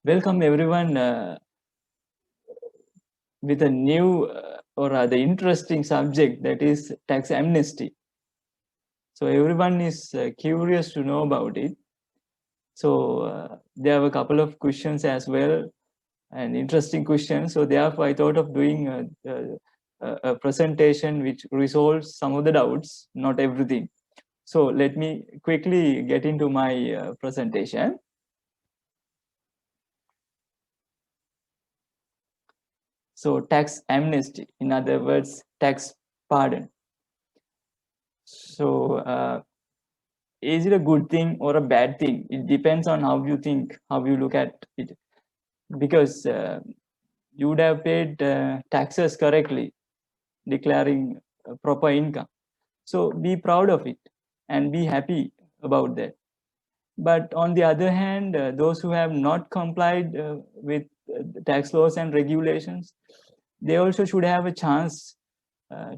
Welcome everyone with a new or rather interesting subject, that is tax amnesty. So everyone is curious to know about it. So there are a couple of questions as well, and interesting questions. So therefore I thought of doing a presentation which resolves some of the doubts, not everything. So let me quickly get into my presentation. So tax amnesty, in other words, tax pardon. So is it a good thing or a bad thing? It depends on how you think, how you look at it. Because you would have paid taxes correctly, declaring proper income. So be proud of it and be happy about that. But on the other hand, those who have not complied with tax laws and regulations, they also should have a chance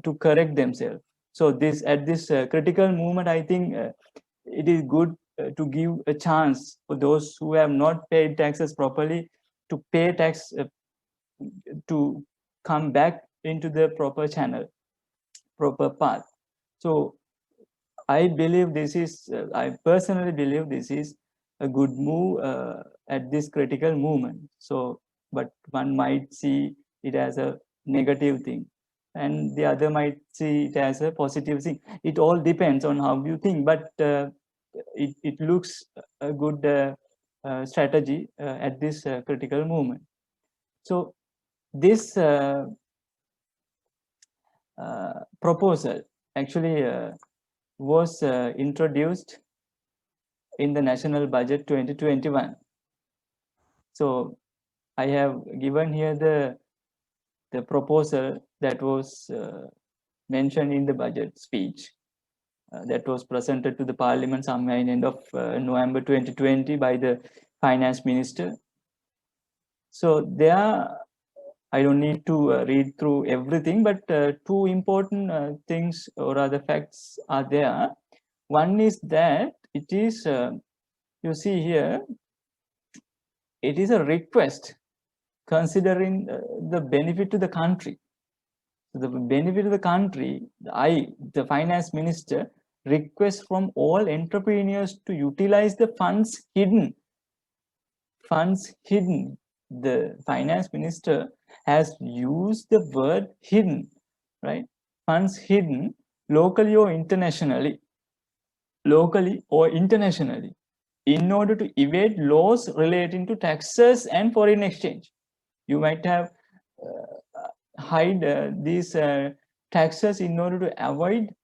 to correct themselves. So this at this critical moment, I think it is good to give a chance for those who have not paid taxes properly to pay tax, to come back into the proper channel, proper path. So I believe this is, I personally believe this is a good move at this critical moment. So, but one might see it as a negative thing, and the other might see it as a positive thing. It all depends on how you think, but it looks a good strategy at this critical moment. So, this proposal actually was introduced in the National Budget 2021. So I have given here the proposal that was mentioned in the budget speech that was presented to the Parliament somewhere in end of November 2020 by the Finance Minister. So there, I don't need to read through everything, but two important things or other facts are there. One is that it is, you see here, it is a request considering the benefit to the country. So the benefit of the country, the finance minister, requests from all entrepreneurs to utilize the funds hidden. Funds hidden. The finance minister has used the word hidden, right? Funds hidden locally or internationally. Locally or internationally, in order to evade laws relating to taxes and foreign exchange. You might have hide these taxes in order to avoid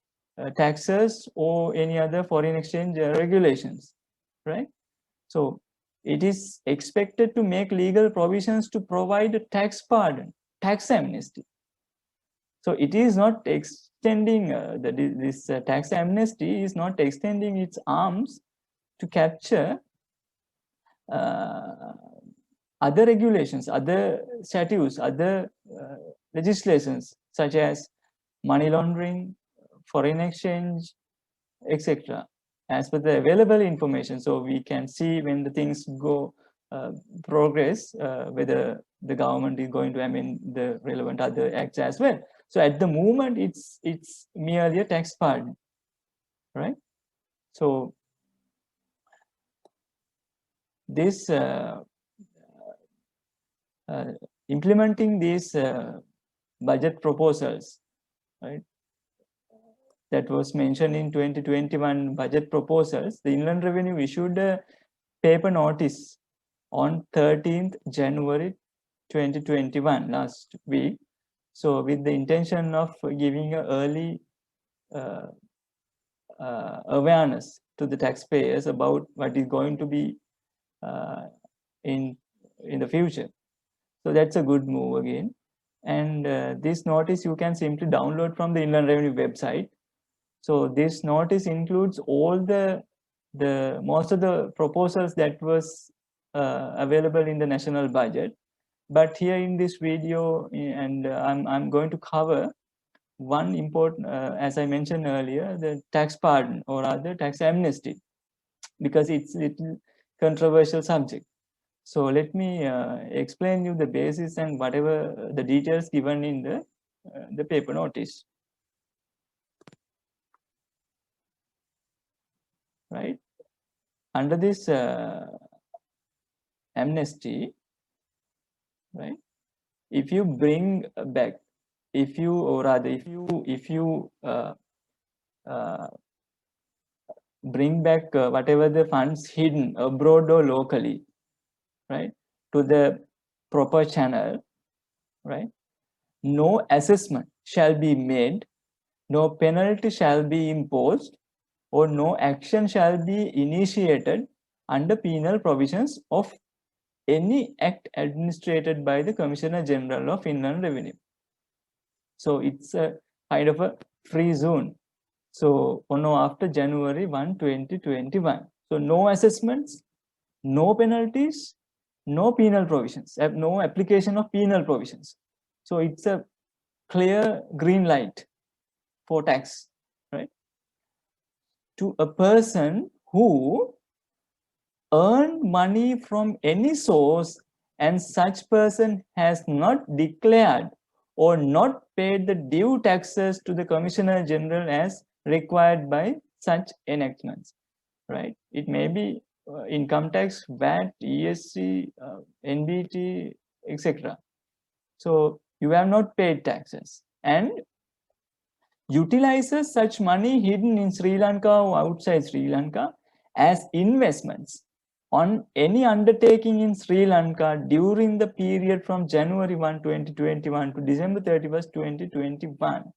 taxes or any other foreign exchange regulations, right? So it is expected to make legal provisions to provide a tax pardon, tax amnesty. So it is not extending this tax amnesty is not extending its arms to capture other regulations, other statutes, other legislations such as money laundering, foreign exchange, etc. As per the available information, so we can see when the things go progress, whether the government is going to amend the relevant other acts as well. So at the moment, it's merely a tax pardon, right? So this implementing these budget proposals, right, that was mentioned in 2021 budget proposals, the Inland Revenue issued a paper notice on 13th January 2021, last week. So with the intention of giving an early awareness to the taxpayers about what is going to be uh, in the future. So that's a good move again. And this notice you can simply download from the Inland Revenue website. So this notice includes all the most of the proposals that was available in the national budget. But here in this video, and I'm going to cover one important, as I mentioned earlier, the tax pardon or other tax amnesty, because it's a little controversial subject. So let me explain you the basis and whatever the details given in the paper notice. Right? Under this amnesty, right? If you bring back, if you, or rather, if you bring back whatever the funds hidden abroad or locally, right, to the proper channel, right, no assessment shall be made, no penalty shall be imposed, or no action shall be initiated under penal provisions of any act administered by the Commissioner General of Inland Revenue. So it's a kind of a free zone. So on or after January 1, 2021. So no assessments, no penalties, no penal provisions, no application of penal provisions. So it's a clear green light for tax, right? To a person who earn money from any source and such person has not declared or not paid the due taxes to the Commissioner General as required by such enactments, right? It may be income tax, VAT, ESC, NBT, etc. So you have not paid taxes and utilizes such money hidden in Sri Lanka or outside Sri Lanka as investments on any undertaking in Sri Lanka during the period from January 1, 2021 to December 31st, 2021.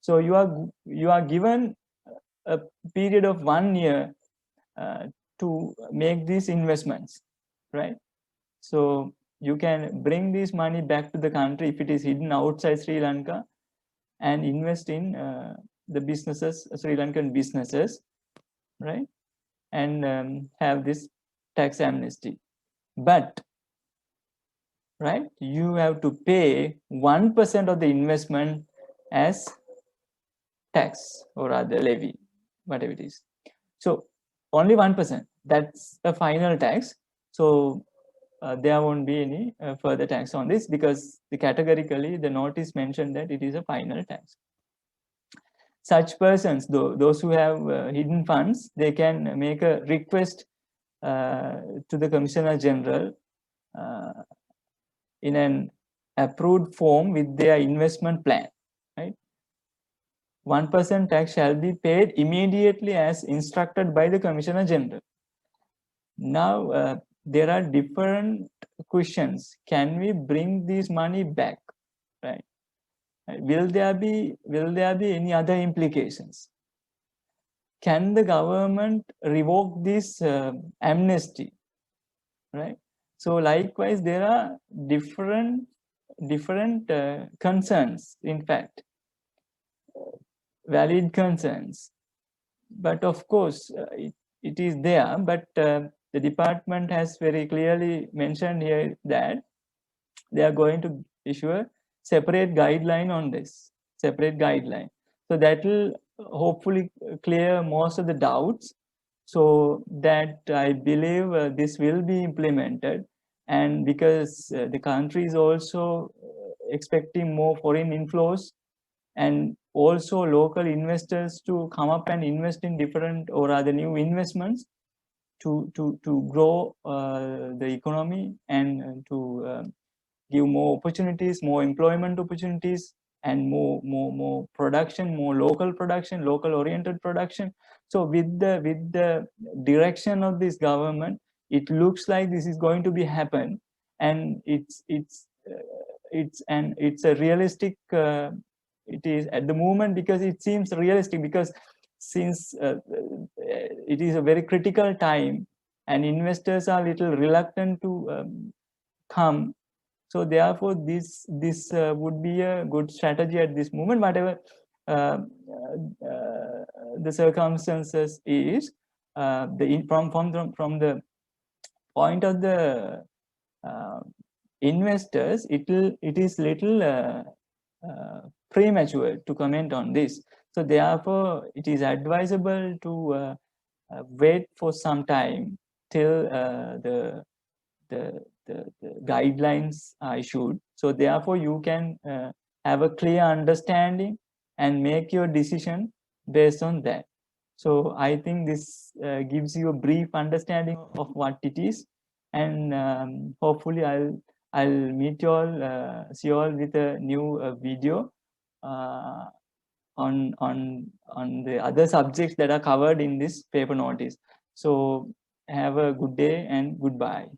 So you are given a period of 1 year to make these investments, right? So you can bring this money back to the country if it is hidden outside Sri Lanka and invest in the businesses, Sri Lankan businesses, right? And have this tax amnesty. But, right, you have to pay 1% of the investment as tax or rather levy, whatever it is. So only 1%, that's a final tax. So there won't be any further tax on this because categorically the notice mentioned that it is a final tax. Such persons, those who have hidden funds, they can make a request to the Commissioner General in an approved form with their investment plan, right? 1% tax shall be paid immediately as instructed by the Commissioner General. Now, there are different questions. Can we bring this money back, right? Will there be any other implications? Can the government revoke this amnesty, right? So likewise, there are different concerns, in fact, valid concerns. But of course, it is there, but the department has very clearly mentioned here that they are going to issue a separate guideline on this, separate guideline. So that will hopefully clear most of the doubts, so that I believe this will be implemented. And because the country is also expecting more foreign inflows and also local investors to come up and invest in different or rather new investments to grow the economy and to give more opportunities, more employment opportunities, and more production, more local production, local oriented production. So with the direction of this government, it looks like this is going to be happen, and it's a realistic. It is at the moment because it seems realistic, because since it is a very critical time and investors are little reluctant to come. So therefore, this would be a good strategy at this moment, whatever the circumstances is. From the point of the investors, it is little premature to comment on this. So therefore, it is advisable to wait for some time till the guidelines are issued. So therefore, you can have a clear understanding and make your decision based on that. So I think this gives you a brief understanding of what it is, and hopefully I'll meet you all, see you all with a new video on the other subjects that are covered in this paper notice. So have a good day and goodbye.